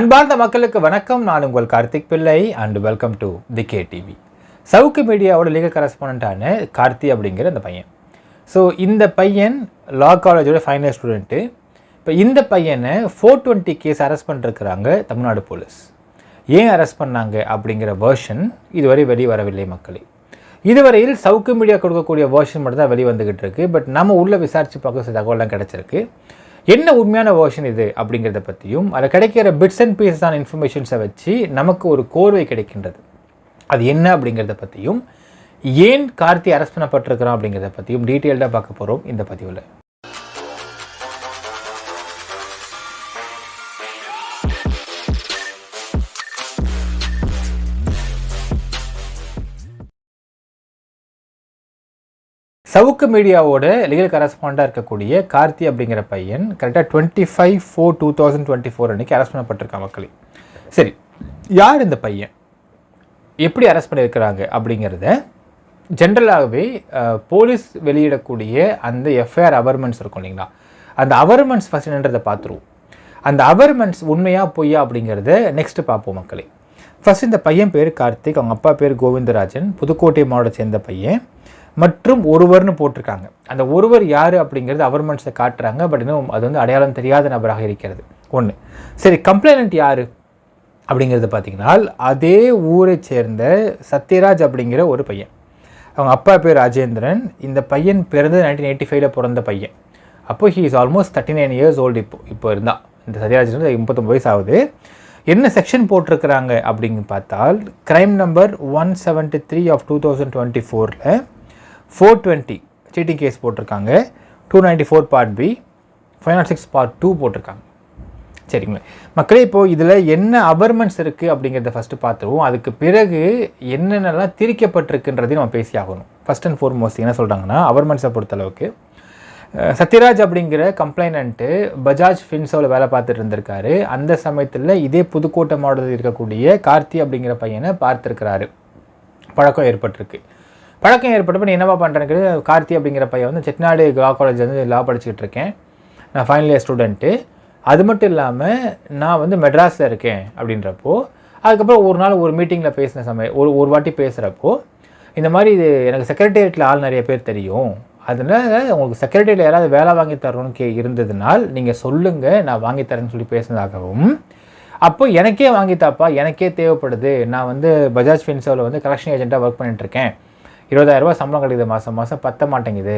அன்பார்ந்த மக்களுக்கு வணக்கம். நான் உங்கள் Karthik Pillai and welcome to the KTV. Savukku மீடியாவோட லீகல் கரஸ்பாண்டண்டான கார்த்தி அப்படிங்கிற அந்த பையன். ஸோ இந்த பையன் லா காலேஜோட ஃபைனல் ஸ்டூடெண்ட்டு. இப்போ இந்த பையனை 420 கேஸ் அரெஸ்ட் பண்ணிருக்கிறாங்க தமிழ்நாடு போலீஸ். ஏன் அரெஸ்ட் பண்ணாங்க அப்படிங்கிற வேர்ஷன் இதுவரை வெளியே வரவில்லை மக்களே. இதுவரையில் சவுக்கு மீடியா கொடுக்கக்கூடிய வேர்ஷன் மட்டும் தான் வெளியே வந்துக்கிட்டு இருக்கு. பட் நம்ம உள்ளே விசாரித்து பார்க்க சில தகவலாம் கிடச்சிருக்கு. என்ன உண்மையான வேர்ஷன் இது அப்படிங்கிறத பற்றியும் அதில் கிடைக்கிற பிட்ஸ் அண்ட் பீசஸான இன்ஃபர்மேஷன்ஸை வச்சு நமக்கு ஒரு கோர்வை கிடைக்கின்றது. அது என்ன அப்படிங்கிறத பற்றியும் ஏன் கார்த்தி அரெஸ்ட் பண்ணப்பட்டிருக்கிறான் அப்படிங்கிறத பற்றியும் டீட்டெயில்டாக பார்க்க போகிறோம் இந்த பதிவில். சவுக்கு மீடியாவோட லீகல் கரஸ்பாண்டாக இருக்கக்கூடிய கார்த்தி அப்படிங்கிற பையன் கரெக்டாக 25/4/2024 அன்றைக்கி அரெஸ்ட் பண்ணப்பட்டிருக்கான் மக்களே. சரி, யார் இந்த பையன், எப்படி அரெஸ்ட் பண்ணியிருக்கிறாங்க அப்படிங்கிறத ஜென்ரலாகவே போலீஸ் வெளியிடக்கூடிய அந்த எஃப்ஐஆர் அவர்மெண்ட்ஸ் இருக்கும் இல்லைங்களா, அந்த அவர்மெண்ட்ஸ் ஃபஸ்ட் என்னன்றதை பார்த்துருவோம். அந்த அவர்மெண்ட்ஸ் உண்மையாக பொய்யா அப்படிங்கிறத நெக்ஸ்ட்டு பார்ப்போம் மக்களே. ஃபஸ்ட் இந்த பையன் பேர் கார்த்திக், அவங்க அப்பா பேர் கோவிந்தராஜன், புதுக்கோட்டை மாவட்டத்தை சேர்ந்த பையன் மற்றும் ஒருவர்னு போட்டிருக்காங்க. அந்த ஒருவர் யார் அப்படிங்கிறது அவர்மெண்ட்ஸை காட்டுறாங்க. பட் இன்னும் அது வந்து அடையாளம் தெரியாத நபராக இருக்கிறது ஒன்று. சரி, கம்ப்ளைனண்ட் யார் அப்படிங்கிறது பார்த்திங்கன்னா அதே ஊரை சேர்ந்த சத்யராஜ் அப்படிங்கிற ஒரு பையன். அவங்க அப்பா பேர் ராஜேந்திரன். இந்த பையன் பிறந்தது 1985 பிறந்த பையன். அப்போ he is almost 39 years old. இப்போ இருந்தால் இந்த சத்யராஜ் 39 வயசு ஆகுது. என்ன செக்ஷன் போட்டிருக்கிறாங்க அப்படின்னு பார்த்தால் கிரைம் நம்பர் 173/2024 420 சீட்டிங் கேஸ் போட்டிருக்காங்க. 294 பார்ட் பி, 506 பார்ட் 2 போட்டிருக்காங்க. சரிங்களா மக்களே, இப்போது இதில் என்ன அபர்மெண்ட்ஸ் இருக்குது அப்படிங்கிறத ஃபஸ்ட்டு பார்த்துருவோம். அதுக்கு பிறகு என்னென்னலாம் திரிக்கப்பட்டிருக்குன்றதையும் நம்ம பேசி ஆகணும். ஃபஸ்ட் அண்ட் ஃபார்மோஸ்ட் என்ன சொல்கிறாங்கன்னா, அபர்மெண்ட்ஸை பொறுத்தளவுக்கு சத்யராஜ் அப்படிங்கிற கம்ப்ளைனண்ட்டு பஜாஜ் ஃபின்சோவில் வேலை பார்த்துட்டு இருந்திருக்காரு. அந்த சமயத்தில் இதே புதுக்கோட்டை மாவட்டத்தில் இருக்கக்கூடிய கார்த்தி அப்படிங்கிற பையனை பார்த்துருக்கிறாரு. பழக்கம் ஏற்பட்டிருக்கு. பழக்கம் ஏற்பட்டப்போ நீ என்னவா பண்ணுறேன்னு கார்த்தி அப்படிங்கிற பையன் வந்து செட்டிநாடு லா காலேஜ் வந்து லா படிச்சுக்கிட்டு இருக்கேன், நான் ஃபைனல் இயர் ஸ்டூடெண்ட்டு. அது மட்டும் இல்லாமல் நான் வந்து மெட்ராஸில் இருக்கேன் அப்படின்றப்போ, அதுக்கப்புறம் ஒரு நாள் ஒரு மீட்டிங்கில் பேசின சமயம் ஒரு வாட்டி பேசுகிறப்போ இந்த மாதிரி இது எனக்கு செக்ரட்டேரியட்டில் ஆள் நிறைய பேர் தெரியும், அதனால் உங்களுக்கு செக்ரட்டரியில் யாராவது வேலை வாங்கி தரணும்னு இருந்ததுனால் நீங்கள் சொல்லுங்கள், நான் வாங்கித்தரேன்னு சொல்லி பேசினதாகவும், அப்போ எனக்கே வாங்கித்தாப்பா, எனக்கே தேவைப்படுது, நான் வந்து பஜாஜ் ஃபின்சோவில் வந்து கலெக்ஷன் ஏஜென்ட்டாக ஒர்க் பண்ணிட்டுருக்கேன், 20,000 ரூபா சம்பளம் கிடைக்குது மாதம் பத்த மாட்டேங்குது,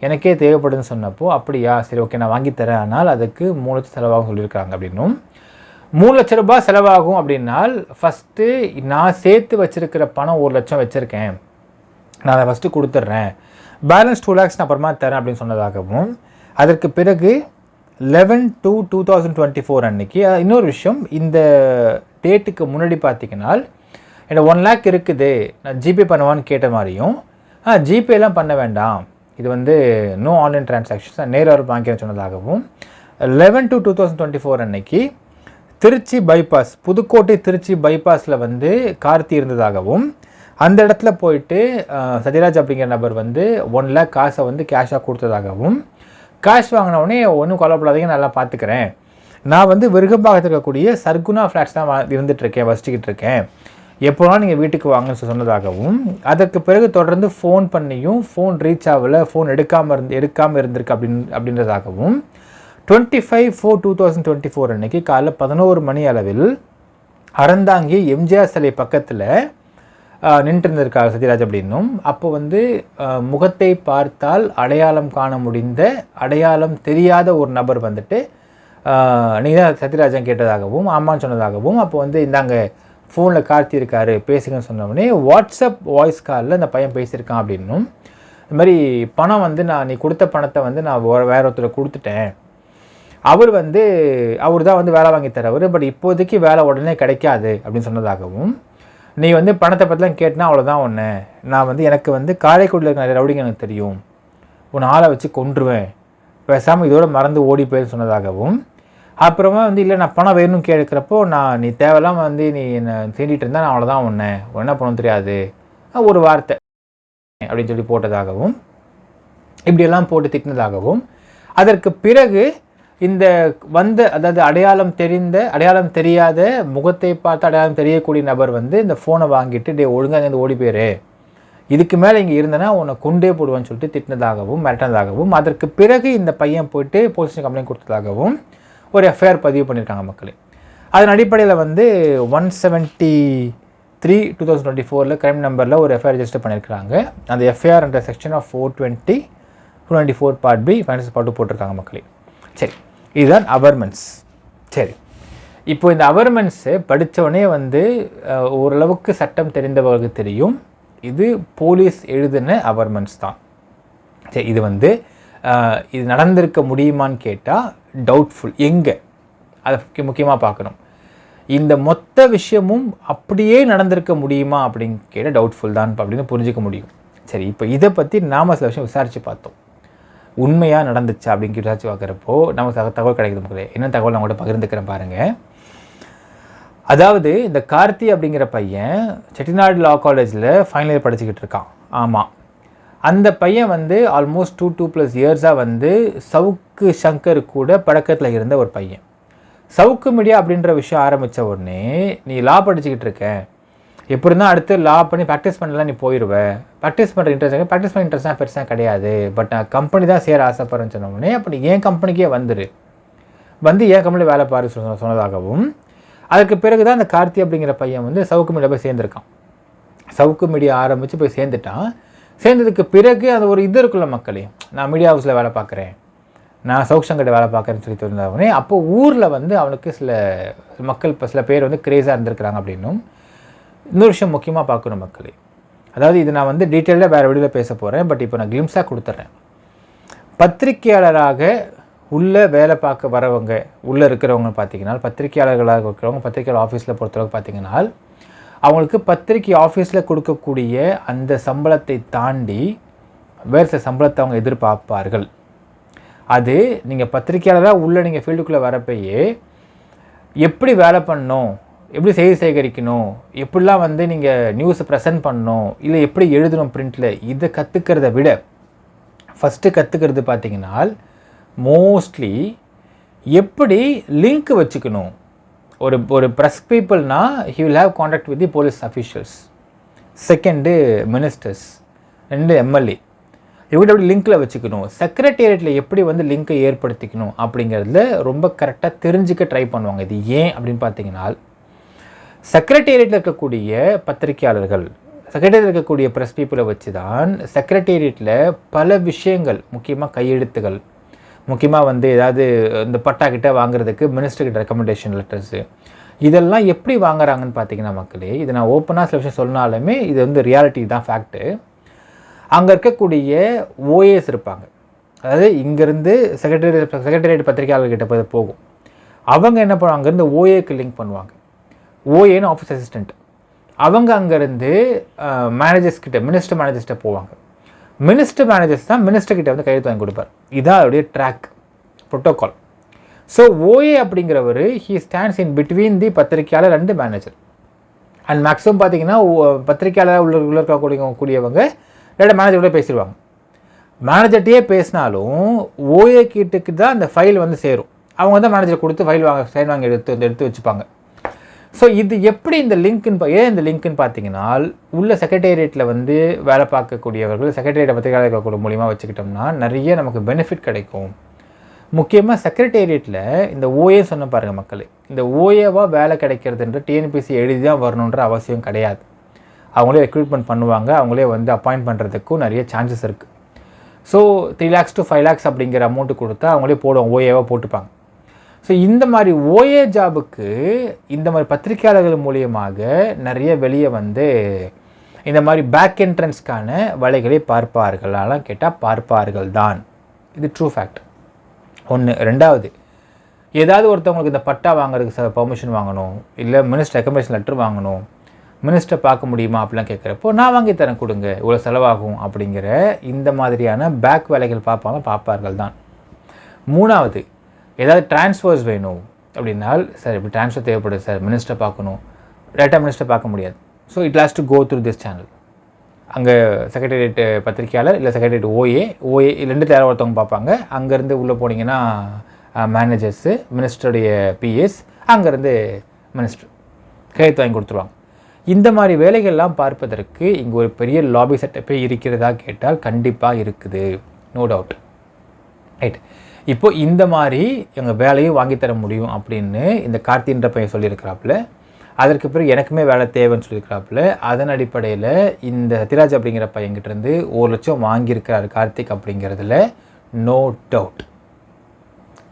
எனக்கே தேவைப்படுதுன்னு சொன்னப்போ அப்படியா சரி ஓகே நான் வாங்கித்தரேன், ஆனால் அதுக்கு 3 லட்சம் செலவாகும் சொல்லியிருக்காங்க. அப்படின்னும் 3 லட்ச ரூபாய் செலவாகும் அப்படின்னால் ஃபஸ்ட்டு நான் சேர்த்து வச்சுருக்கிற பணம் 1 லட்சம் வச்சுருக்கேன், நான் அதை ஃபஸ்ட்டு கொடுத்துட்றேன், பேலன்ஸ் 2 lakhs நான் அப்புறமா தரேன் அப்படின்னு சொன்னதாகவும், அதற்கு பிறகு 11/2/2024 அன்றைக்கி இன்னொரு விஷயம், இந்த டேட்டுக்கு முன்னாடி பார்த்திங்கன்னா எனக்கு 1 lakh இருக்குது, நான் ஜிபே பண்ணுவான்னு கேட்ட மாதிரியும், ஜிபேலாம் பண்ண வேண்டாம், இது வந்து நோ ஆன்லைன் டிரான்சாக்ஷன்ஸ், நேராக வாங்கிக்கிறேன்னு சொன்னதாகவும், 11/2/2024 அன்னைக்கு திருச்சி பைபாஸ், புதுக்கோட்டை திருச்சி பைபாஸில் வந்து கார்த்தி இருந்ததாகவும், அந்த இடத்துல போயிட்டு சத்யராஜ் அப்படிங்கிற நபர் வந்து 1 lakh காசை வந்து கேஷாக கொடுத்ததாகவும், கேஷ் வாங்கினவுடனே ஒன்றும் கொல்லப்படாதீங்க நல்லா பார்த்துக்கிறேன், நான் வந்து விருகம்பாக்கத்தில் இருக்கக்கூடிய சர்க்குணா ஃப்ளாட்ஸ் தான் இருந்துகிட்ருக்கேன், வசிச்சுக்கிட்டு இருக்கேன், எப்போனாலும் நீங்கள் வீட்டுக்கு வாங்கன்னு சொன்னதாகவும், அதற்கு பிறகு தொடர்ந்து ஃபோன் பண்ணியும் ஃபோன் ரீச் ஆகலை, ஃபோன் எடுக்காமல் இருந்திருக்கு அப்படின்றதாகவும் 25/4/2024 அன்றைக்கி காலைல 11 மணி அளவில் அறந்தாங்கி எம்ஜிஆர் சிலை பக்கத்தில் நின்று இருந்திருக்காரு சத்யராஜ் அப்படின்னும், அப்போ வந்து முகத்தை பார்த்தால் அடையாளம் காண முடிந்த அடையாளம் தெரியாத ஒரு நபர் வந்துட்டு நீங்கள் தான் சத்யராஜன் கேட்டதாகவும் ஆமான்னு சொன்னதாகவும், அப்போ வந்து இந்தாங்க ஃபோனில் கார்த்தி இருக்காரு பேசுங்கன்னு சொன்னோடனே வாட்ஸ்அப் வாய்ஸ் காலில் இந்த பையன் பேசியிருக்கான் அப்படின்னும், இந்த மாதிரி பணம் வந்து நீ கொடுத்த பணத்தை வந்து நான் வேற ஒருத்தரை கொடுத்துட்டேன், அவர் தான் வந்து வேலை வாங்கி தரவர், பட் இப்போதைக்கு வேலை உடனே கிடைக்காது அப்படின்னு சொன்னதாகவும், நீ வந்து பணத்தை பற்றிலாம் கேட்டினா அவ்வளோதான் ஒன்று, நான் வந்து எனக்கு வந்து காரைக்குடியில் இருக்கிற நிறைய ரவுடிங்க எனக்கு தெரியும், உன்னை ஆளை வச்சு கொன்றுவேன், பேசாமல் இதோட மறந்து ஓடி போயின்னு சொன்னதாகவும், அப்புறமா வந்து இல்லை நான் பணம் வேணும்னு கேட்குறப்போ நீ தேவையில்லாமல் வந்து நீ என்னை தேடிட்டு இருந்தால் நான் அவ்வளோதான் ஒன்று என்ன பண்ணணும் தெரியாது ஒரு வார்த்தை அப்படின்னு சொல்லி போட்டதாகவும், இப்படியெல்லாம் போட்டு திட்டினதாகவும், அதற்கு பிறகு இந்த அதாவது அடையாளம் தெரியாத முகத்தை பார்த்து அடையாளம் தெரியக்கூடிய நபர் வந்து இந்த ஃபோனை வாங்கிட்டு ஒழுங்காக இங்கேருந்து ஓடி போயிரு, இதுக்கு மேலே இங்கே இருந்தனா உன்னை கொண்டே போடுவான்னு சொல்லிட்டு திட்டினதாகவும் மிரட்டினதாகவும் அதற்கு பிறகு இந்த பையன் போயிட்டு போலீஸ் கம்ப்ளைண்ட் கொடுத்ததாகவும் ஒரு எஃப்ஐஆர் பதிவு பண்ணியிருக்காங்க மக்களே. அதன் அடிப்படையில் வந்து 173/2024 கிரைம் நம்பரில் ஒரு எஃப்ஐஆர் ரெஜிஸ்டர் பண்ணியிருக்கிறாங்க. அந்த எஃப்ஐஆர் என்ற section of 420 294 Part B finance Part 2 போட்டிருக்காங்க மக்களே. சரி, இதுதான் அவர்மென்ஸ். சரி, இப்போ இந்த அவர்மென்ஸு படித்தவொடனே வந்து ஓரளவுக்கு சட்டம் தெரிந்தவர்களுக்கு தெரியும், இது போலீஸ் எழுதின அவர்மென்ஸ் தான். சரி, இது வந்து இது நடந்திருக்க முடியுமான்னு கேட்டால் டவுட்ஃபுல். எங்கே அதை முக்கியமாக பார்க்கணும். இந்த மொத்த விஷயமும் அப்படியே நடந்திருக்க முடியுமா அப்படின்னு கேட்டால் டவுட்ஃபுல் தான் அப்படின்னு புரிஞ்சிக்க முடியும். சரி, இப்போ இதை பற்றி நாம் சில விஷயம் விசாரித்து பார்த்தோம். உண்மையாக நடந்துச்சா அப்படின்னு விசாரித்து பார்க்குறப்போ நமக்கு தகவல் கிடைக்குது மக்களே. என்ன தகவல் நான் கூட பகிர்ந்துக்கிறேன் பாருங்கள். அதாவது இந்த கார்த்தி அப்படிங்கிற பையன் செட்டிநாடு லா காலேஜில் ஃபைனல் இயர் படிச்சுக்கிட்டு இருக்கான். ஆமாம், அந்த பையன் வந்து ஆல்மோஸ்ட் 2+ இயர்ஸாக வந்து சவுக்கு சங்கர் கூட பழக்கத்தில் இருந்த ஒரு பையன். சவுக்கு மீடியா அப்படின்ற விஷயம் ஆரம்பித்த உடனே நீ லா படிச்சுக்கிட்டு இருக்க, எப்படி இருந்தால் அடுத்து லா பண்ணி ப்ராக்டிஸ் பண்ணலாம், நீ போயிடுவேன். ப்ராக்டிஸ் பண்ணுற ப்ராக்டிஸ் பண்ண இன்ட்ரெஸ்ட்லாம் பெருசாக கிடையாது, பட் நான் கம்பெனி தான் சேர ஆசைப்படுறேன்னு சொன்னோடனே அப்படி என் கம்பெனிக்கே வந்து என் கம்பெனியில் வேலை பாரு சொன்னதாகவும், அதுக்கு பிறகு தான் அந்த கார்த்தி அப்படிங்கிற பையன் வந்து சவுக்கு மீடியா போய் சேர்ந்துருக்கான். சவுக்கு மீடியா ஆரம்பித்து போய் சேர்ந்துட்டான். சேர்ந்ததுக்கு பிறகு அது ஒரு இது இருக்குல்ல மக்களே, நான் மீடியா ஹவுஸில் வேலை பார்க்குறேன், நான் சவுக் சங்கர்கிட்ட வேலை பார்க்குறேன்னு சொல்லி தெரிஞ்சவனே அப்போ ஊரில் வந்து அவனுக்கு சில மக்கள் இப்போ சில பேர் வந்து கிரேஸாக இருந்திருக்கிறாங்க அப்படின்னும். இன்னொரு விஷயம் முக்கியமாக பார்க்கணும் மக்களே, அதாவது இது நான் வந்து டீட்டெயிலாக வேறு வீடியோவில் பேச போகிறேன், பட் இப்போ நான் கிளிம்ஸாக கொடுத்துட்றேன். பத்திரிகையாளராக உள்ளே வேலை பார்க்க வரவங்க, உள்ளே இருக்கிறவங்க பார்த்திங்கன்னா, பத்திரிகையாளர்களாக இருக்கிறவங்க பத்திரிகையாளர் ஆஃபீஸில் பொறுத்தளவுக்கு பார்த்திங்கன்னா அவங்களுக்கு பத்திரிகை ஆஃபீஸில் கொடுக்கக்கூடிய அந்த சம்பளத்தை தாண்டி வேறு சில சம்பளத்தை அவங்க எதிர்பார்ப்பார்கள். அது நீங்கள் பத்திரிகையாளராக உள்ளே நீங்கள் ஃபீல்டுக்குள்ளே வரப்பையே எப்படி வேலை பண்ணணும், எப்படி செய்தி சேகரிக்கணும், எப்படிலாம் வந்து நீங்கள் நியூஸை ப்ரெசென்ட் பண்ணணும், இல்லை எப்படி எழுதணும் பிரிண்டில், இதை கற்றுக்கிறத விட ஃபஸ்ட்டு கற்றுக்கிறது பார்த்திங்கன்னா மோஸ்ட்லி எப்படி லிங்க் வச்சுக்கணும். ஒரு ப்ரெஸ் பீப்புள்னா he will have contact with the police officials, second ministers, 2 MLA, இவங்க எப்படி லிங்க்கில் வச்சுக்கணும், செக்ரட்டேரியட்டில் எப்படி வந்து லிங்க்கை ஏற்படுத்திக்கணும் அப்படிங்கிறதுல ரொம்ப கரெக்டாக தெரிஞ்சுக்க ட்ரை பண்ணுவாங்க. இது ஏன் அப்படின்னு பார்த்தீங்கன்னா, செக்ரட்டேரியட்டில் இருக்கக்கூடிய பத்திரிகையாளர்கள், செக்ரட்டேரியட்டில் இருக்கக்கூடிய ப்ரெஸ் பீப்புளை வச்சு தான் செக்ரட்டேரியட்டில் பல விஷயங்கள், முக்கியமாக கையெழுத்துகள், முக்கியமாக வந்து ஏதாவது இந்த பட்டா கிட்ட வாங்குறதுக்கு மினிஸ்டர்கிட்ட ரெக்கமெண்டேஷன் லெட்டர்ஸு, இதெல்லாம் எப்படி வாங்குறாங்கன்னு பார்த்தீங்கன்னா மக்களே, இது நான் ஓப்பனாக சில விஷயம் சொன்னாலுமே இது வந்து ரியாலிட்டி தான், ஃபேக்ட்டு. அங்கே இருக்கக்கூடிய ஓஏஸ் இருப்பாங்க, அதாவது இங்கேருந்து செக்ரட்டேரியட் பத்திரிகையாளர்கிட்ட போகும். அவங்க என்ன பண்ணுவாங்க, அங்கேருந்து ஓஏக்கு லிங்க் பண்ணுவாங்க. ஓஏன்னு ஆஃபீஸ் அசிஸ்டண்ட், அவங்க அங்கேருந்து மேனேஜர்ஸ் கிட்ட, மினிஸ்டர் மேனேஜர்ஸ்கிட்ட போவாங்க. மினிஸ்டர் மேனேஜர்ஸ் தான் மினிஸ்டர்கிட்ட வந்து கையெழுத்து வாங்கி கொடுப்பார். இதான் அவருடைய ட்ராக் ப்ரோட்டோகால். ஸோ ஓஏ அப்படிங்கிறவர் he stands in between the பத்திரிகையாளர் அண்ட் மேனேஜர். அண்ட் மேக்ஸிமம் பார்த்தீங்கன்னா பத்திரிகையாளர் உள்ள இருக்கக்கூடியவங்க இல்லை மேனேஜரோட பேசிடுவாங்க. மேனேஜர்கிட்டயே பேசினாலும் ஓஏ கிட்டுக்கு தான் அந்த ஃபைல் வந்து சேரும். அவங்க வந்து மேனேஜர் கொடுத்து ஃபைல் சைன் வாங்கி எடுத்து வச்சுப்பாங்க. ஸோ இது எப்படி இந்த லிங்க்குன்னு பார்த்தீங்கன்னா, உள்ள செக்ரட்டேரியட்டில் வந்து வேலை பார்க்கக்கூடியவர்கள் செக்ரட்டேரியட் பத்திரிகையாளர்கள் மூலியமாக வச்சுக்கிட்டோம்னா நிறைய நமக்கு பெனிஃபிட் கிடைக்கும். முக்கியமாக செக்ரட்டேரியட்டில் இந்த ஓஏ சொன்ன பாருங்கள் மக்கள், இந்த ஓஏவாக வேலை கிடைக்கிறதுன்ற டிஎன்பிசி எழுதி தான் வரணுன்ற அவசியம் கிடையாது. அவங்களே ரெக்ரூட்மெண்ட் பண்ணுவாங்க, அவங்களே வந்து அப்பாயிண்ட் பண்ணுறதுக்கும் நிறைய சான்சஸ் இருக்குது. ஸோ 3 lakhs to 5 lakhs அப்படிங்கிற அமௌண்ட்டு கொடுத்தா அவங்களே போடுவாங்க, ஓஏவாக போட்டுப்பாங்க. ஸோ இந்த மாதிரி ஓஏ ஜாபுக்கு இந்த மாதிரி பத்திரிகையாளர்கள் மூலியமாக நிறைய வெளியே வந்து இந்த மாதிரி பேக் என்ட்ரன்ஸ்க்கான வேலைகளை பார்ப்பார்களாலாம் கேட்டால் பார்ப்பார்கள் தான். இது ட்ரூ ஃபேக்ட். ஒன்று. ரெண்டாவது, ஏதாவது ஒருத்தவங்களுக்கு இந்த பட்டா வாங்குறதுக்கு பர்மிஷன் வாங்கணும், இல்லை மினிஸ்டர் ரெக்கமெண்டேஷன் லெட்டர் வாங்கணும், மினிஸ்டர் பார்க்க முடியுமா அப்படிலாம் கேட்குறப்போ நான் வாங்கி தரேன், கொடுங்க, இவ்வளோ செலவாகும் அப்படிங்கிற இந்த மாதிரியான பேக் வேலைகள் பார்ப்பார்கள் தான். மூணாவது, ஏதாவது ட்ரான்ஸ்ஃபர்ஸ் வேணும் அப்படின்னா, சார் இப்படி ட்ரான்ஸ்ஃபர் தேவைப்படுது சார், மினிஸ்டர் பார்க்கணும், டேட்டா மினிஸ்டர் பார்க்க முடியாது. So it has to go through this channel. அங்கே செக்ரட்டேரியட் பத்திரிகையாளர் இல்லை செக்ரட்டேரியட் ஓஏ 2 யாரோ ஒருத்தவங்க பார்ப்பாங்க. அங்கேருந்து உள்ளே போனீங்கன்னா மேனேஜர்ஸு, மினிஸ்டருடைய பிஎஸ், அங்கேருந்து மினிஸ்டர் கையெழுத்து வாங்கி கொடுத்துருவாங்க. இந்த மாதிரி வேலைகள்லாம் பார்ப்பதற்கு இங்கே ஒரு பெரிய லாபி செட்டப்பே இருக்கிறதா கேட்டால் கண்டிப்பாக இருக்குது, நோ டவுட். ரைட். இப்போ இந்த மாதிரி எங்கள் வேலையும் வாங்கித்தர முடியும் அப்படின்னு இந்த கார்த்தின்ற பையன் சொல்லியிருக்கிறாப்புல. அதற்கு பிறகு எனக்குமே வேலை தேவைன்னு சொல்லியிருக்கிறாப்புல. அதன் அடிப்படையில் இந்த சத்யராஜ் அப்படிங்கிற பையன்கிட்டேருந்து 1 லட்சம் வாங்கியிருக்கிறாரு கார்த்திக் அப்படிங்கிறதுல நோ டவுட்.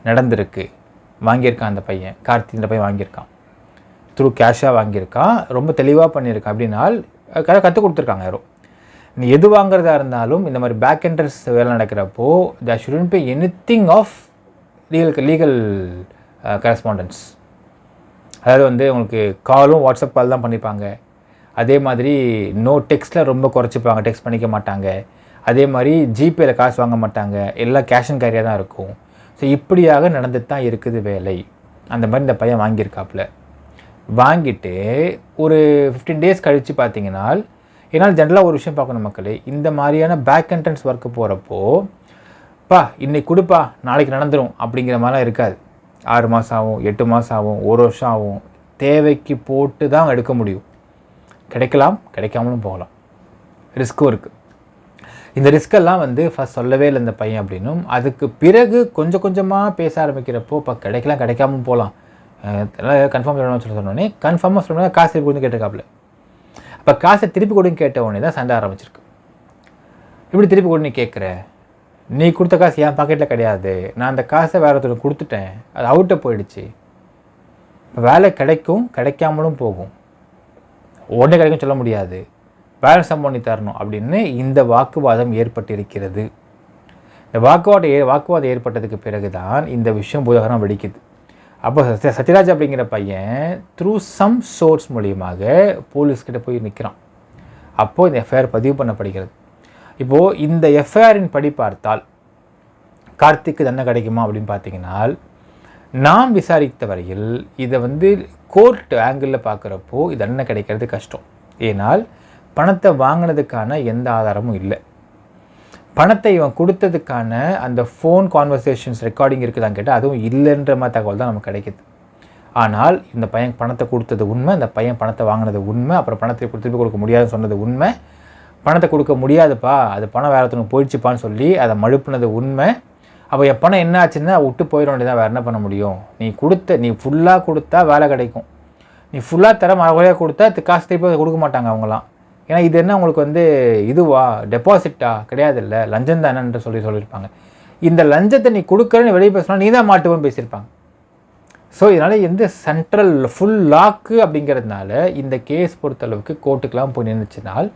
நடந்திருக்கு, வாங்கியிருக்கான் அந்த பையன், கார்த்தின்ற பையன் வாங்கியிருக்கான், த்ரூ கேஷாக வாங்கியிருக்கான், ரொம்ப தெளிவாக பண்ணியிருக்கான். அப்படின்னால் கற்றுக் கொடுத்துருக்காங்க யாரும். நீ எது வாங்குறதா இருந்தாலும் இந்த மாதிரி பேக் என்ட்ரன்ஸ் வேலை நடக்கிறப்போ there shouldn't be anything of legal correspondence. அதாவது வந்து உங்களுக்கு காலும் வாட்ஸ்அப் கால் தான் பண்ணிப்பாங்க. அதே மாதிரி நோ டெக்ஸ்ட்டில் ரொம்ப குறைச்சிப்பாங்க, டெக்ஸ்ட் பண்ணிக்க மாட்டாங்க. அதே மாதிரி ஜிபேயில் காசு வாங்க மாட்டாங்க, எல்லாம் கேஷ் அண்ட் கேரியாக தான் இருக்கும். ஸோ இப்படியாக நடந்துட்டு தான் இருக்குது வேலை. அந்த மாதிரி இந்த பையன் வாங்கியிருக்காப்புல. வாங்கிட்டு ஒரு 15 டேஸ் கழித்து பார்த்தீங்கன்னா, ஏன்னால் ஜென்ரலாக ஒரு விஷயம் பார்க்கணும் மக்களே, இந்த மாதிரியான பேக் என்ட்ரன்ஸ் ஒர்க்கு போகிறப்போ இன்னைக்கு கொடுப்பா நாளைக்கு நடந்துடும் அப்படிங்கிற மாதிரிலாம் இருக்காது. 6 மாதம் ஆகும், 8 மாதம் ஆகும், 1 வருஷம் ஆகும். தேவைக்கு போட்டு தான் எடுக்க முடியும். கிடைக்கலாம், கிடைக்காமலும் போகலாம். ரிஸ்க்கும் இருக்குது. இந்த ரிஸ்கெல்லாம் வந்து ஃபஸ்ட் சொல்லவே இல்லை இந்த பையன் அப்படின்னும், அதுக்கு பிறகு கொஞ்சம் கொஞ்சமாக பேச ஆரம்பிக்கிறப்போ கிடைக்கலாம் கிடைக்காமல் போகலாம், கன்ஃபார்ம் சொல்லணும்னு சொன்னோடனே கன்ஃபார்மாக சொல்லணும் காசு திருப்பி கொடுத்து கேட்டிருக்காப்புல. அப்போ காசை திருப்பி கொடுன்னு கேட்ட உடனே தான் சண்டை ஆரம்பிச்சிருக்கு. இப்படி திருப்பி கொடுன்னு கேட்குற, நீ கொடுத்த காசு என் பாக்கெட்டில் கிடையாது, நான் அந்த காசை வேறு ஒருத்தருக்கு கொடுத்துட்டேன், அது அவுட்டை போயிடுச்சு. வேலை கிடைக்கும், கிடைக்காமலும் போகும், உடனே கிடைக்கும் சொல்ல முடியாது, பேலன்ஸ் அமௌண்ட் தரணும் அப்படின்னு இந்த வாக்குவாதம் ஏற்பட்டிருக்கிறது. இந்த வாக்குவாதம் ஏற்பட்டதுக்கு பிறகு தான் இந்த விஷயம் பூதாகரம் வெடிக்குது. அப்போ சத்யராஜ் அப்படிங்கிற பையன் த்ரூ சம் சோர்ஸ் மூலியமாக போலீஸ்கிட்ட போய் நிற்கிறான். அப்போது இந்த எஃப்ஐஆர் பதிவு பண்ணப்படுகிறது. இப்போது இந்த எஃப்ஐஆரின் படி பார்த்தால் கார்த்திக்கு தண்டனை கிடைக்குமா அப்படின்னு பார்த்தீங்கன்னா, நாம் விசாரித்த வரையில் இதை வந்து கோர்ட் ஆங்கிளில் பார்க்குறப்போ இது தண்டனை கிடைக்கிறது கஷ்டம். ஏனால் பணத்தை வாங்கினதுக்கான எந்த ஆதாரமும் இல்லை. பணத்தை இவன் கொடுத்ததுக்கான அந்த ஃபோன் கான்வர்சேஷன்ஸ் ரெக்கார்டிங் இருக்குதான்னு கேட்டால் அதுவும் இல்லைன்ற மாதிரி தகவல் தான் நமக்கு கிடைக்கிது. ஆனால் இந்த பையன் பணத்தை கொடுத்தது உண்மை, இந்த பையன் பணத்தை வாங்கினது உண்மை, அப்புறம் பணத்தை திருப்பி கொடுக்க முடியாதுன்னு சொன்னது உண்மை, பணத்தை கொடுக்க முடியாதுப்பா, அது பணம் வேறு ஒருத்தனுக்கு போயிடுச்சுப்பான்னு சொல்லி அதை மழுப்புனது உண்மை. அப்போ என் பணம் என்ன ஆச்சுன்னா விட்டு போயிட வேண்டியதான், வேறு என்ன பண்ண முடியும்? நீ ஃபுல்லாக கொடுத்தா வேலை கிடைக்கும், நீ ஃபுல்லாக தர மறுபடியாக கொடுத்தா காசு திருப்பி கொடுக்க மாட்டாங்க அவங்களாம். ஏன்னா இது என்ன உங்களுக்கு வந்து இதுவா டெபாசிட்டா கிடையாது, இல்லை லஞ்சம் தானேன்ற சொல்லியிருப்பாங்க. இந்த லஞ்சத்தை நீ கொடுக்குறன்னு வெளியே பேசினா நீ தான் மாட்டுவோன்னு பேசியிருப்பாங்க. ஸோ இதனால் எந்த சென்ட்ரல் ஃபுல் லாக்கு அப்படிங்கிறதுனால இந்த கேஸ் பொறுத்தளவுக்கு கோர்ட்டுக்கெலாம் போய் நின்றுச்சுனால்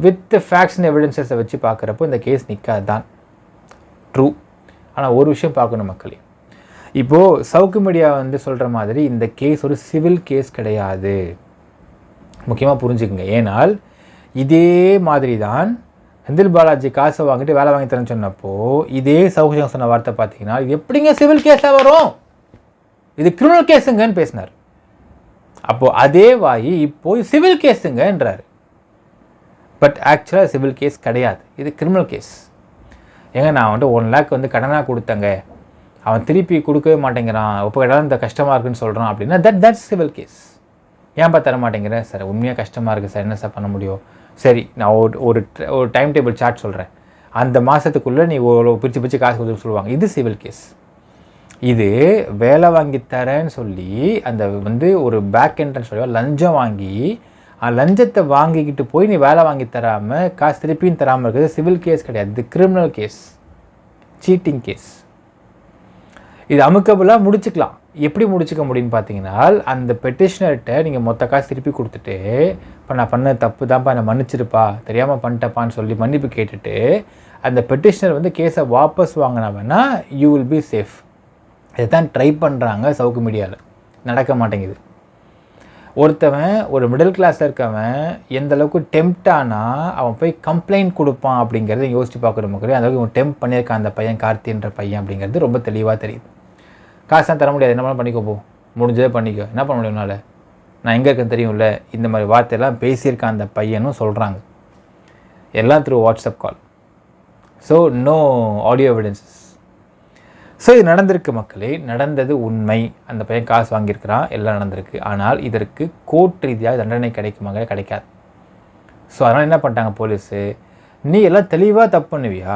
வித் ஃபேக்ட்ஸ் அண்ட் எவிடன்சஸை வச்சு பார்க்குறப்போ இந்த கேஸ் நிற்காது தான் ட்ரூ. ஆனால் ஒரு விஷயம் பார்க்கணும் மக்களே, இப்போது சவுக்கு மீடியா வந்து சொல்கிற மாதிரி இந்த கேஸ் ஒரு சிவில் கேஸ் கிடையாது, முக்கியமாக புரிஞ்சுக்குங்க. ஏனால் இதே மாதிரி தான் செந்தில் பாலாஜி காசை வாங்கிட்டு வேலை வாங்கி தரேன்னு சொன்னப்போ இதே சவுக்கு சொன்ன வார்த்தை பார்த்தீங்கன்னா, இது எப்படிங்க சிவில் கேஸாக வரும், இது கிரிமினல் கேஸுங்கன்னு பேசினார். அப்போது அதே வாயி இப்போது சிவில் கேஸுங்கன்றார். பட் ஆக்சுவலாக சிவில் கேஸ் கிடையாது, இது கிரிமினல் கேஸ். ஏங்க நான் வந்துட்டு 1 லேக் வந்து கடனாக கொடுத்தங்க, அவன் திருப்பி கொடுக்கவே மாட்டேங்கிறான், இப்போ கேட்டாலும் இந்த கஷ்டமாக இருக்குன்னு சொல்கிறான் அப்படின்னா தட்ஸ் சிவில் கேஸ். ஏன்ப்பா தர மாட்டேங்கிறேன் சார், உண்மையாக கஷ்டமாக இருக்குது சார், என்ன சார் பண்ண முடியும்? சரி நான் ஒரு டைம் டேபிள் சார்ட் சொல்கிறேன், அந்த மாதத்துக்குள்ளே நீ பிரித்து காசு கொடுத்து சொல்லுவாங்க, இது சிவில் கேஸ். இது வேலை வாங்கி தரேன்னு சொல்லி அந்த வந்து ஒரு பேக் என்ட்ரன்ஸ் சொல்லி லஞ்சம் வாங்கி லஞ்சத்தை வாங்கிக்கிட்டு போய் நீ வேலை வாங்கி தராமல் காசு திருப்பியும் தராமல் இருக்கிறது சிவில் கேஸ் கிடையாது, இது கிரிமினல் கேஸ், சீட்டிங் கேஸ். இது அமுக்கபுளாக முடிச்சுக்கலாம். எப்படி முடிச்சுக்க முடியும்னு பார்த்தீங்கன்னா, அந்த பெட்டிஷனர்கிட்ட நீங்கள் மொத்த காசு திருப்பி கொடுத்துட்டு இப்போ நான் பண்ண தப்பு தான்ப்பா என்னை மன்னிச்சிருப்பா தெரியாமல் பண்ணிட்டப்பான்னு சொல்லி மன்னிப்பு கேட்டுட்டு அந்த பெட்டிஷனர் வந்து கேஸை வாபஸ் வாங்கினா வேணால் யூ வில் பி சேஃப். இதைத்தான் ட்ரை பண்ணுறாங்க சவுக்கு மீடியாவில், நடக்க மாட்டேங்குது. ஒருத்தவன் ஒரு மிடில் கிளாஸில் இருக்கவன் எந்த அளவுக்கு டெம்ப்ட் ஆனால் அவன் போய் கம்ப்ளைண்ட் கொடுப்பான் அப்படிங்கிறத யோசிச்சு பார்க்குற மக்களே, அந்தளவுக்கு இவன் டெம்ப்ட் பண்ணியிருக்கான் அந்த பையன், கார்த்தின்ற பையன் அப்படிங்கிறது ரொம்ப தெளிவாக தெரியுது. காசு தான் தர முடியாது, என்ன பண்ணாலும் பண்ணிக்கோ, போ முடிஞ்சதே பண்ணிக்கோ, என்ன பண்ண முடியும்னால நான் எங்கே இருக்கேன்னு தெரியும்ல, இந்த மாதிரி வார்த்தையெல்லாம் பேசியிருக்கான் அந்த பையனும் சொல்கிறாங்க, எல்லாம் through WhatsApp call. So no audio evidences. So இது நடந்திருக்கு மக்களே, நடந்தது உண்மை. அந்த பையன் காசு வாங்கியிருக்கிறான், எல்லாம் நடந்திருக்கு. ஆனால் இதற்கு கோர்ட் ரீதியாக தண்டனை கிடைக்குமாங்க? கிடைக்காது. ஸோ அதனால் என்ன பண்ணிட்டாங்க போலீஸு, நீ எல்லாம் தெளிவாக தப்பு பண்ணுவியா,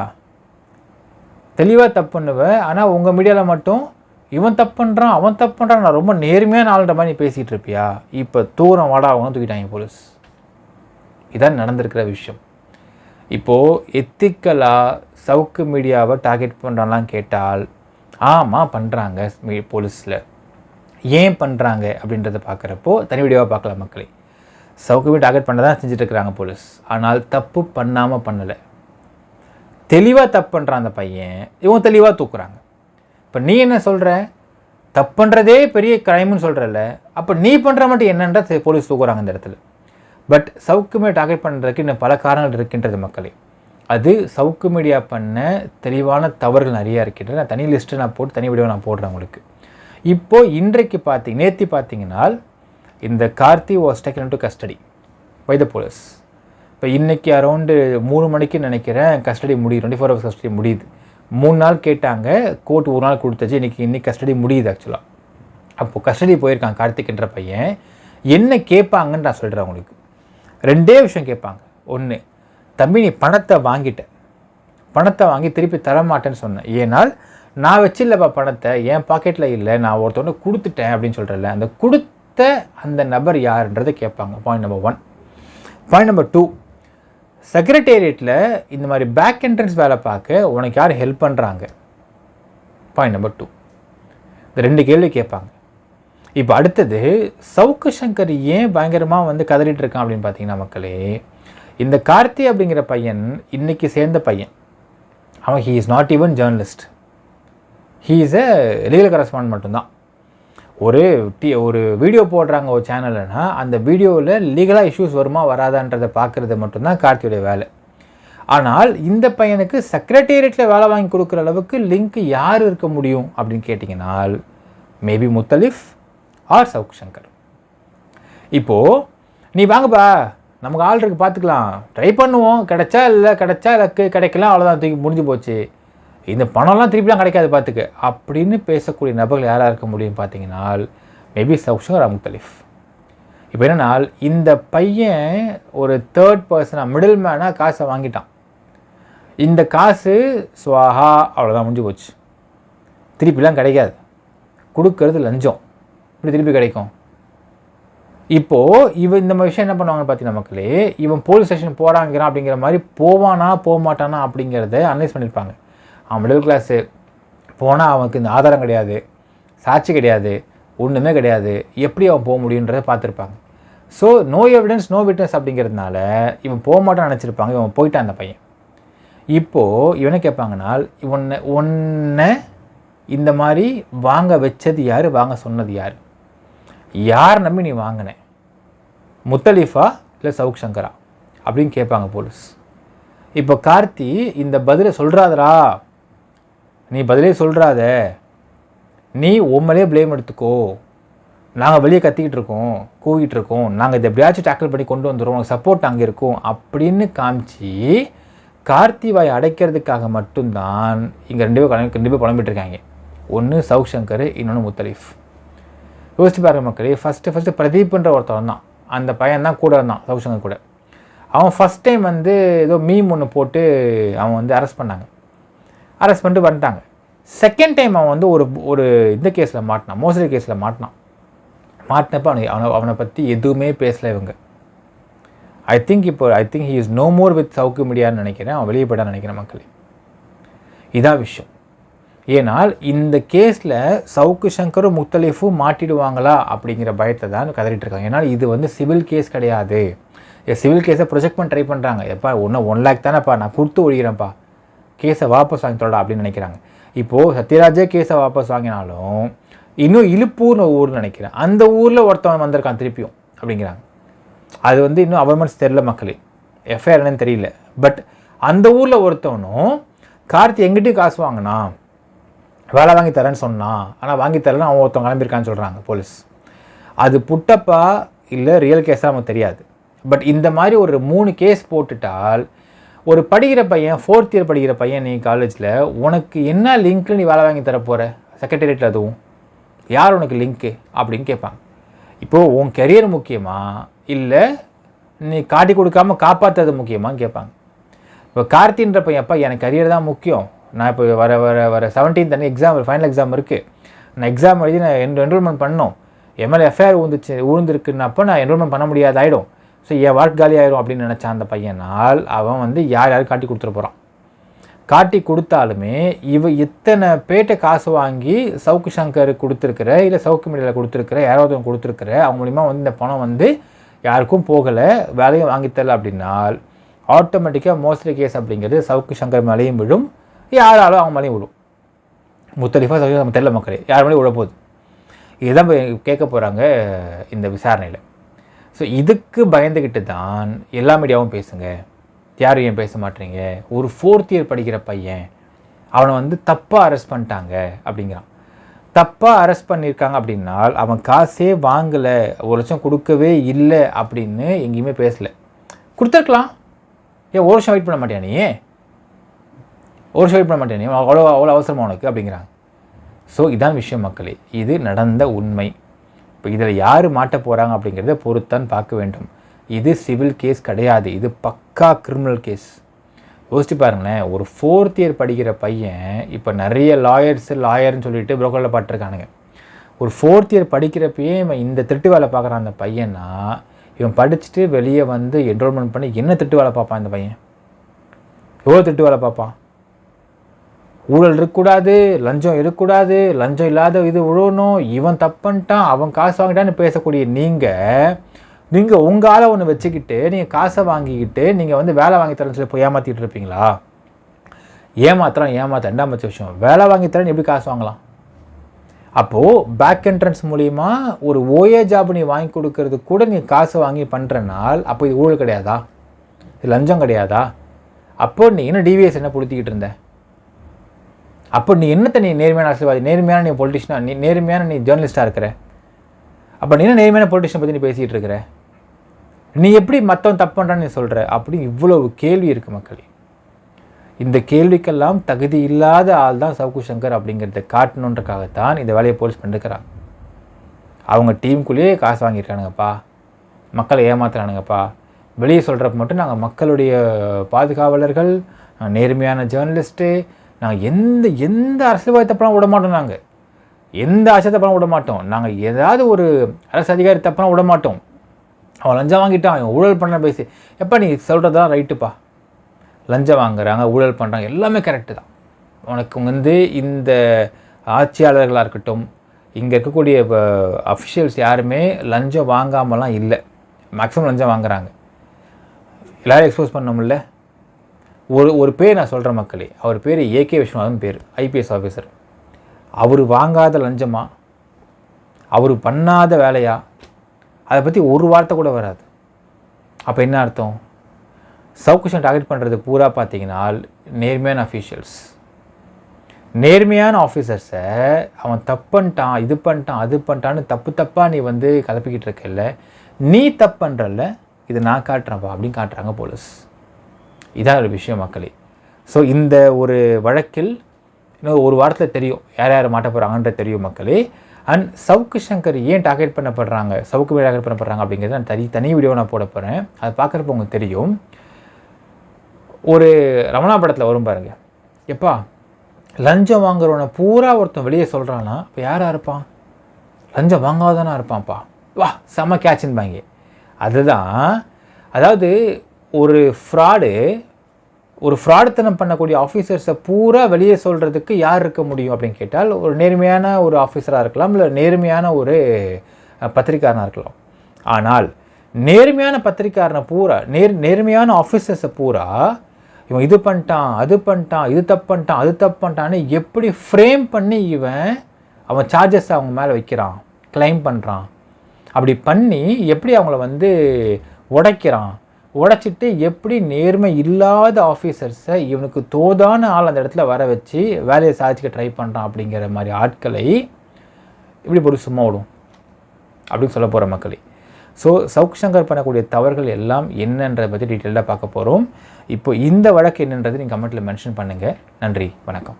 தெளிவாக தப்பு பண்ணுவேன், ஆனால் உங்கள் மீடியாவில் மட்டும் இவன் தப்பு பண்ணுறான் அவன் தப்பு பண்ணுறான், நான் ரொம்ப நேர்மையான ஆளுன்ற மாதிரி நீ பேசிகிட்டு இருப்பியா, இப்போ தூரம் வாடா அவனும் தூக்கிட்டாங்க போலீஸ். இதான் நடந்திருக்கிற விஷயம். இப்போது எத்திக்கலாக சவுக்கு மீடியாவை டார்கெட் பண்ணுறான்லாம் கேட்டால் ஆமாம் பண்ணுறாங்க போலீஸில். ஏன் பண்ணுறாங்க அப்படின்றத பார்க்குறப்போ தனி வீடியோவாக பார்க்கலாம் மக்களே. சவுக்கு மீடியா டார்கெட் பண்ண தான் செஞ்சுட்ருக்குறாங்க போலீஸ். ஆனால் தப்பு பண்ணாமல் பண்ணலை, தெளிவாக தப்பு பண்ணுறான் அந்த பையன், இவன் தெளிவாக தூக்குறாங்க. இப்போ நீ என்ன சொல்கிற, தப்பு பண்ணுறதே பெரிய கிரைம்னு சொல்கிறல்ல, அப்போ நீ பண்ணுற மட்டும் என்னன்ற போலீஸ் தூக்குறாங்க இந்த இடத்துல. பட் சவுக்கு மீடியா டார்கெட் பண்ணுறதுக்கு இன்னும் பல காரணங்கள் இருக்கின்றது மக்களே. அது சவுக்கு மீடியா பண்ண தெளிவான தவறுகள் நிறையா இருக்கின்றது. நான் தனி லிஸ்ட்டு நான் போட்டு தனி வீடியோ நான் போடுறேன் உங்களுக்கு. இப்போது இன்றைக்கு நேற்று பார்த்தீங்கன்னா இந்த Karthi was taken into custody by the police. இப்போ இன்றைக்கி அரௌண்டு 3 மணிக்கு நினைக்கிறேன் கஸ்டடி முடியுது, 24 hours கஸ்டடி முடியுது. 3 நாள் கேட்டாங்க, கோர்ட் 1 நாள் கொடுத்துச்சு, இன்றைக்கி கஸ்டடி முடியுது ஆக்சுவலாக. அப்போது கஸ்டடி போயிருக்காங்க கார்த்திக்ன்ற பையன். என்ன கேட்பாங்கன்னு நான் சொல்கிறேன் உங்களுக்கு. 2 விஷயம் கேட்பாங்க. ஒன்று, தம்பி நீ பணத்தை வாங்கி திருப்பி தரமாட்டேன்னு சொன்னேன், ஏன்னால் நான் வச்சில்லப்பா பணத்தை, என் பாக்கெட்டில் இல்லை, நான் ஒருத்தவங்க கொடுத்துட்டேன் அப்படின்னு சொல்கிறேன்ல, அந்த கொடுத்த அந்த நபர் யாருன்றதை கேட்பாங்க. Point number 1. பாயிண்ட் நம்பர் 2, செக்ரட்டேரியட்டில் இந்த மாதிரி பேக் என்ட்ரன்ஸ் வேலை பார்க்க உனக்கு யார் ஹெல்ப் பண்ணுறாங்க? Point number 2. இந்த 2 கேள்வி கேட்பாங்க. இப்போ அடுத்தது, சவுக்கு சங்கர் ஏன் பயங்கரமாக கதறிட்டு இருக்கான் அப்படின்னு பார்த்தீங்கன்னா மக்களே, இந்த கார்த்தி அப்படிங்கிற பையன் இன்றைக்கி சேர்ந்த பையன். அவன் he is not even journalist, he is a legal correspond மட்டும்தான். ஒரு வீடியோ போடுறாங்க ஒரு சேனல்னா அந்த வீடியோவில் லீகலாக இஷ்யூஸ் வருமா வராதான்றதை பார்க்குறது மட்டும்தான் கார்த்தியோடைய வேலை. ஆனால் இந்த பையனுக்கு செக்ரட்டேரியட்டில் வேலை வாங்கி கொடுக்குற அளவுக்கு லிங்க் யார் இருக்க முடியும் அப்படின்னு கேட்டிங்கன்னா மேபி முத்தலிஃப் ஆர் சவுக்கு சங்கர். இப்போது நீ வாங்கப்பா, நமக்கு ஆள் இருக்குது, பார்த்துக்கலாம், ட்ரை பண்ணுவோம், கிடைச்சா லக்கு, கிடைக்கலாம், அவ்வளோதான், தூக்கி முடிஞ்சு போச்சு, இந்த பணம்லாம் திருப்பிலாம் கிடைக்காது பார்த்துக்க அப்படின்னு பேசக்கூடிய நபர்கள் யாராக இருக்க முடியும் பார்த்தீங்கன்னா மேபி சவுக்கு சங்கர் ஆர் முத்தலிஃப். இப்போ என்னன்னா, இந்த பையன் ஒரு தேர்ட் பர்சனாக மிடில் மேனாக காசை வாங்கிட்டான். இந்த காசு சுவாஹா, அவ்வளோதான், முடிஞ்சு போச்சு, திருப்பிலாம் கிடைக்காது, கொடுக்கறது லஞ்சம், இப்படி திருப்பி கிடைக்கும். இப்போது இந்த விஷயம் என்ன பண்ணுவாங்கன்னு பார்த்தீங்கன்னா மக்களே, இவன் போலீஸ் ஸ்டேஷன் போகிறாங்கிறான் அப்படிங்கிற மாதிரி போவானா போக மாட்டானா அப்படிங்கிறத அனலைஸ் பண்ணியிருப்பாங்க. அவன் மிடில் கிளாஸு, போனால் அவனுக்கு இந்த ஆதாரம் கிடையாது, சாட்சி கிடையாது, ஒன்றுமே கிடையாது, எப்படி அவன் போக முடியுன்றதை பார்த்துருப்பாங்க. So no evidence no witness அப்படிங்கிறதுனால இவன் போக மாட்டான்னு நினச்சிருப்பாங்க. இவன் போயிட்டான் அந்த பையன். இப்போது இவனை கேட்பாங்கன்னா, ஒன்றை இந்த மாதிரி வாங்க வச்சது யார், வாங்க சொன்னது யார் நம்பி நீ வாங்கினேன், முத்தலிஃபா இல்லை சவுக்கு சங்கரா அப்படின்னு கேட்பாங்க போலீஸ். இப்போ கார்த்தி இந்த பதிலை சொல்கிறாதரா, நீ பதிலே சொல்கிறாத, நீ உண்மையிலே ப்ளேம் எடுத்துக்கோ, நாங்கள் வெளியே கத்திக்கிட்டு இருக்கோம், கூவிகிட்டு இருக்கோம், நாங்கள் இதை எப்படியாச்சும் டேக்கிள் பண்ணி கொண்டு வந்துடுவோம், உனக்கு சப்போர்ட் அங்கே இருக்கும் அப்படின்னு காமிச்சு கார்த்தி வாய் அடைக்கிறதுக்காக மட்டும்தான் இங்கே 2 பேர் குழம்பிட்டு இருக்காங்க. ஒன்று சவுக்கு சங்கர், இன்னொன்று முத்தலிஃப். யோசிச்சு பாருங்க மக்களே, ஃபஸ்ட்டு பிரதீப்ன்ற ஒருத்தவன் தான், அந்த பையன் தான் கூட இருந்தான் சவுக்கு சங்கர் கூட. அவன் ஃபஸ்ட் டைம் ஏதோ மீம் ஒன்று போட்டு அவன் அரெஸ்ட் பண்ணாங்க, அரெஸ்ட் பண்ணிட்டு வந்துட்டாங்க. செகண்ட் டைம் அவன் ஒரு இந்த கேஸில் மாட்டினான், மோசடி கேஸில் மாட்டினப்போ அவனை பற்றி எதுவுமே பேசலை இவங்க. I think he is no more with Savukku மீடியான்னு நினைக்கிறேன், அவன் வெளியே போய்டான்னு நினைக்கிறேன் மக்களே. இதான் விஷயம். ஏனால் இந்த கேஸில் சவுக்கு சங்கரும் முத்தலிஃபும் மாட்டிடுவாங்களா அப்படிங்கிற பயத்தை தான் கதறிட்டு இருக்காங்க. ஏன்னால் இது சிவில் கேஸ் கிடையாது, சிவில் கேஸை ப்ரொஜெக்ட் பண்ண ட்ரை பண்ணுறாங்க. எப்பா 1 lakh தானேப்பா, நான் கொடுத்து ஒழிகிறேன்ப்பா, கேஸை வாபஸ் வாங்கி தொடடா அப்படின்னு நினைக்கிறாங்க. இப்போது சத்யராஜே கேஸை வாபஸ் வாங்கினாலும் இன்னும் இழுப்பூர்னு ஊர்னு நினைக்கிறேன், அந்த ஊரில் ஒருத்தவன் வந்திருக்கான் திருப்பியும் அப்படிங்கிறாங்க. அது இன்னும் அவர்மெண்ட்ஸ் தெரில மக்களே, எஃப்ஐஆர் என்னன்னு தெரியல. பட் அந்த ஊரில் ஒருத்தவனும் கார்த்தி எங்கிட்டையும் காசு வாங்கினா, வேலை வாங்கி தரேன்னு சொன்னான், ஆனால் வாங்கி தரலன்னு அவன் ஒருத்தவன் கிளம்பியிருக்கான்னு சொல்கிறாங்க போலீஸ். அது புட்டப்பா இல்லை ரியல் கேஸாக நமக்கு தெரியாது. பட் இந்த மாதிரி ஒரு 3 கேஸ் போட்டுட்டால் ஒரு படிக்கிற பையன் 4th இயர் படிக்கிற பையன் நீ காலேஜில் உனக்கு என்ன லிங்க்கில் நீ வேலை வாங்கி தரப்போகிற செக்ரட்டேரியட்டில் அதுவும் யார் உனக்கு லிங்க்கு அப்படின்னு கேட்பாங்க. இப்போது உன் கெரியர் முக்கியமா இல்லை நீ காட்டி கொடுக்காமல் காப்பாற்றுறது முக்கியமான்னு கேட்பாங்க. இப்போ கார்த்தின்ற பையன் அப்பா எனக்கு கரியர் தான் முக்கியம், நான் இப்போ வர 17th எக்ஸாம் ஃபைனல் எக்ஸாம் இருக்குது, நான் எக்ஸாம் எழுதி நான் என்ரோல்மெண்ட் பண்ணணும், எம்எல்ஏ எஃப்ஐஆர் ஊழ்ந்துருக்குன்னப்போ நான் என்ரோல்மெண்ட் பண்ண முடியாது ஆகிடும், ஸோ என் வாழ்க்கை காலி ஆயிடும் அப்படின்னு நினச்சான் அந்த பையனால் அவன் வந்து யாரும் காட்டி கொடுத்துட்டு போகிறான். காட்டி கொடுத்தாலுமே இத்தனை பேட்டை காசு வாங்கி சவுக்கு சங்கர் கொடுத்துருக்குற இல்லை சவுக்கு மீடியாவில் கொடுத்துருக்குற யாராவது கொடுத்துருக்குற அவங்க மூலிமா வந்து இந்த பணம் வந்து யாருக்கும் போகலை, வேலையும் வாங்கித்தரல அப்படின்னால் ஆட்டோமேட்டிக்காக மோஸ்ட்லி கேஸ் அப்படிங்கிறது சவுக்கு சங்கர் மேலேயும் விழும், யாராலும் அவங்க மேலேயும் விழும். முத்தலிஃபா நம்ம தெரியல மக்களே யார் மேலேயும் விழப்போகுது. இதுதான் கேட்க போகிறாங்க இந்த விசாரணையில். ஸோ இதுக்கு பயந்துக்கிட்டு தான் எல்லா மீடியாவும் பேசுங்க, யாரும் ஏன் பேச மாட்டேறீங்க, ஒரு 4th இயர் படிக்கிற பையன் அவனை வந்து தப்பாக அரெஸ்ட் பண்ணிட்டாங்க அப்படிங்கிறான். தப்பாக அரெஸ்ட் பண்ணியிருக்காங்க அப்படின்னால் அவன் காசே வாங்கலை, 1 லட்சம் கொடுக்கவே இல்லை அப்படின்னு எங்கேயுமே பேசலை. கொடுத்துருக்கலாம், ஏன் 1 வருஷம் வெயிட் பண்ண மாட்டியா நீ, 1 வருஷம் வெயிட் பண்ண மாட்டியா நீ, அவ்வளோ அவசரமாக உனக்கு அப்படிங்கிறாங்க. ஸோ இதான் விஷயம் மக்களே, இது நடந்த உண்மை. இப்போ இதில் யார் மாட்ட போகிறாங்க அப்படிங்கிறத பொறுத்தான் பார்க்க வேண்டும். இது சிவில் கேஸ் கிடையாது, இது பக்கா கிரிமினல் கேஸ். யோசிச்சு பாருங்களேன், ஒரு 4th இயர் படிக்கிற பையன் இப்போ நிறைய லாயர்னு சொல்லிட்டு புரோக்கரில் பாட்டிருக்கானுங்க. ஒரு 4th இயர் படிக்கிறப்பயே இவன் இந்த திருட்டு வேலை பார்க்குறான் அந்த பையனா, இவன் படிச்சுட்டு வெளியே வந்து என்ரோல்மெண்ட் பண்ணி என்ன திருட்டு வேலை பார்ப்பான் இந்த பையன், எவ்வளோ திருட்டு வேலை பார்ப்பான். ஊழல் இருக்கக்கூடாது, லஞ்சம் இருக்கக்கூடாது, லஞ்சம் இல்லாத இது விழணும், இவன் தப்புன்ட்டான் அவன் காசு வாங்கிட்டான்னு பேசக்கூடிய நீங்கள் உங்கள் ஆளை ஒன்று வச்சுக்கிட்டு நீங்கள் காசை வாங்கிக்கிட்டு நீங்கள் வந்து வேலை வாங்கி தரேன்னு சொல்லி போய் ஏமாற்றிட்டு இருப்பீங்களா? ஏமாத்துறான் 2ஆம் பட்ச விஷயம், வேலை வாங்கி தரேன்னு எப்படி காசு வாங்கலாம்? அப்போது பேக் என்ட்ரன்ஸ் மூலிமா ஒரு ஓஏ ஜாப் நீ வாங்கி கொடுக்கறது கூட நீ காசு வாங்கி பண்ணுறனால் அப்போ இது ஊழல் கிடையாதா, இது லஞ்சம் கிடையாதா? அப்போ நீ என்ன டிவிஎஸ் என்ன புடுத்திக்கிட்டு இருந்த? அப்போ நீ என்னத்தை நீ நேர்மையான அரசியல்வாதி, நேர்மையான நீ பொலிட்டிஷியனாக, நீ நேர்மையான நீ ஜேர்னலிஸ்ட்டாக இருக்கிற, அப்போ நீ என்ன நேர்மையான பொலிட்டிஷியன் பற்றி நீ பேசிகிட்டு இருக்கிற? நீ எப்படி மற்றவன் தப்பு பண்ணுறான்னு நீ சொல்கிற? அப்படி இவ்வளவு கேள்வி இருக்குது மக்களே. இந்த கேள்விக்கெல்லாம் தகுதி இல்லாத ஆள் தான் சவுக்கு சங்கர் அப்படிங்கிறத காட்டணுன்றக்காகத்தான் இந்த வேலையை போலீஸ் பண்ணிருக்கிறாங்க. அவங்க டீமுக்குள்ளேயே காசு வாங்கியிருக்கானுங்கப்பா, மக்களை ஏமாத்துறானுங்கப்பா, வெளியே சொல்கிறப்ப மட்டும் நாங்கள் மக்களுடைய பாதுகாவலர்கள், நேர்மையான ஜேர்னலிஸ்ட்டு, நாங்கள் எந்த அரசியல்வாதி தப்பெல்லாம் விட மாட்டோம், நாங்கள் எந்த அரசியல் தப்பெல்லாம் விட மாட்டோம், நாங்கள் ஏதாவது ஒரு அரசு அதிகாரி தப்பெல்லாம் விட மாட்டோம், அவன் லஞ்சம் வாங்கிட்டான் அவன் ஊழல் பண்ண பேசி எப்போ நீ சொல்கிறது தான் ரைட்டுப்பா, லஞ்சம் வாங்குறாங்க ஊழல் பண்ணுறாங்க எல்லாமே கரெக்டு தான். உனக்கு வந்து இந்த ஆட்சியாளர்களாக இருக்கட்டும், இங்கே இருக்கக்கூடிய அஃபிஷியல்ஸ் யாருமே லஞ்சம் வாங்காமலாம் இல்லை, மேக்ஸிமம் லஞ்சம் வாங்குறாங்க. எல்லோரும் எக்ஸ்போஸ் பண்ண முடியல. ஒரு பேர் நான் சொல்கிற மக்களே, அவர் பேர் ஏகே விஸ்வநாதன் பேர், ஐபிஎஸ் ஆஃபீஸர். அவர் வாங்காத லஞ்சமா, அவர் பண்ணாத வேலையா, அதை பற்றி ஒரு வார்த்தை கூட வராது. அப்போ என்ன அர்த்தம்? சவுக்கு சங்கர் டார்கெட் பண்ணுறது பூரா பார்த்தீங்கன்னா நேர்மையான அஃபீஷியல்ஸ், நேர்மையான ஆஃபீஸர்ஸை அவன் தப்புன்ட்டான், இது பண்ணிட்டான், அது பண்ணிட்டான்னு தப்பாக நீ வந்து கலப்பிக்கிட்டு இருக்கல, நீ தப்பு பண்ணுறல, இதை நான் காட்டுறேன்ப்பா அப்படின்னு காட்டுறாங்க போலீஸ். இதான் ஒரு விஷயம் மக்களே. ஸோ இந்த ஒரு வழக்கில் இன்னும் ஒரு வாரத்தில் தெரியும் யார் யார் மாட்ட போகிறாங்கன்ற தெரியும் மக்களே. அண்ட் சவுக்கு சங்கர் ஏன் டார்கெட் பண்ணப்படுறாங்க, சவுக்கு மீடியா டார்கெட் பண்ணப்படுறாங்க அப்படிங்கிறது நான் தனி வீடியோ நான் போட போகிறேன். அதை பார்க்குறப்ப உங்களுக்கு தெரியும். ஒரு ரமணா படத்தில் வரும் பாருங்க, எப்பா லஞ்சம் வாங்குறவனை பூரா ஒருத்தன் வெளியே சொல்கிறான்னா இப்போ யாராக இருப்பான்? லஞ்சம் வாங்காதானா இருப்பான்ப்பா, வா செம்ம கேட்சுன்பாங்க. அதுதான், அதாவது ஒரு ஃப்ராடுத்தனம் பண்ணக்கூடிய ஆஃபீஸர்ஸை பூரா வெளியே சொல்கிறதுக்கு யார் இருக்க முடியும் அப்படின்னு கேட்டால் ஒரு நேர்மையான ஒரு ஆஃபீஸராக இருக்கலாம், இல்லை நேர்மையான ஒரு பத்திரிக்காரனாக இருக்கலாம். ஆனால் நேர்மையான பத்திரிக்காரனை பூரா நேர்மையான ஆஃபீஸர்ஸை பூரா இவன் இது பண்ணிட்டான், அது பண்ணிட்டான், இது தப்பு பண்ணிட்டான், அது தப்பு பண்ணிட்டான்னு எப்படி ஃப்ரேம் பண்ணி அவன் சார்ஜஸ் அவங்க மேலே வைக்கிறான், கிளைம் பண்ணுறான். அப்படி பண்ணி எப்படி அவங்கள வந்து உடைச்சிட்டு எப்படி நேர்மை இல்லாத ஆஃபீஸர்ஸை இவனுக்கு தோதான ஆள் அந்த இடத்துல வர வச்சு வேலையை சாதிச்சுக்க ட்ரை பண்ணுறான் அப்படிங்கிற மாதிரி ஆட்களை இப்படி போட்டு சும்மா விடும் அப்படின்னு சொல்ல போகிற மக்களே. ஸோ சவுக் சங்கர் பண்ணக்கூடிய தவறுகள் எல்லாம் என்னன்றதை பற்றி டீட்டெயிலாக பார்க்க போகிறோம். இப்போ இந்த வழக்கு என்னன்றது நீங்கள் கமெண்ட்டில் மென்ஷன் பண்ணுங்கள். நன்றி, வணக்கம்.